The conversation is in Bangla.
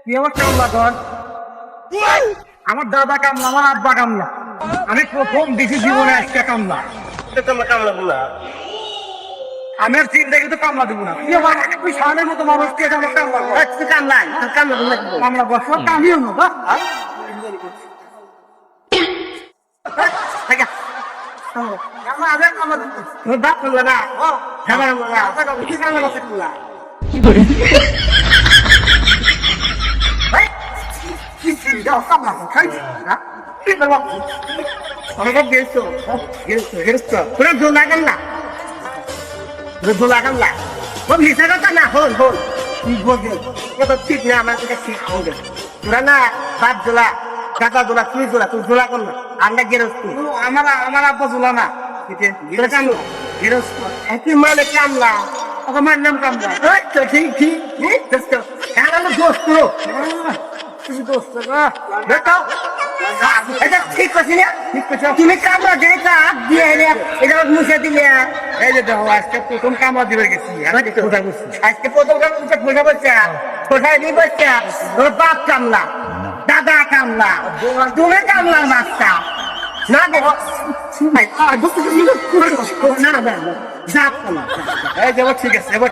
তুই আমার কামলা কর। আমার দাদা কামলা, আমার আব্বা কামলা, আমি প্রথম দেখি জীবনে একটা কামলা। তোমার কামলা বলা আমি আর চিন্তা কিন্তু কামলা দেবো না। তুই আমার তুই সামনের মতো মানুষ কে আমার কামলা কর। কামলা কামলা বলা কামলা বস কামিও না বা তোর বাপ কামলা না ঝামেলা বলা কি কামলা বসে কামলা অনেক গেছো গেছো গেছো তোরা দোলা কামলা দোলা কামলা ও মিশা কথা না হল হল তুই বলবে কত ঠিক না আমার কাছে ঠিক হবে তোরা না বাপ দোলা দাদা দোলা তুই দোলা করলো আমরা গেরস্ত আমার আব্বা জোলা না, কামলা গেরস্ত একই মানে কামলা আমার নাম কামলা। ঠিক ঠিক ঠিক দোস্ত আমার দোস্ত তুমি দোস্ত না দেখো এটা ঠিক করছি না ঠিক করছো তুমি কামলা দেখা দিয়ে এটা মুছে দিলে এই যে দেখো আজকে প্রথম কামলা দিবে গেছি, কোথায় বসছি আজকে প্রথম কামলা বোঝা বলছে কোথায় নিয়ে বলছে তোর বাপ কামলা দাদা কামলা তুমি কামলার মাস্টার না দেখো না না যা কামলা এই যাবো, ঠিক আছে এবার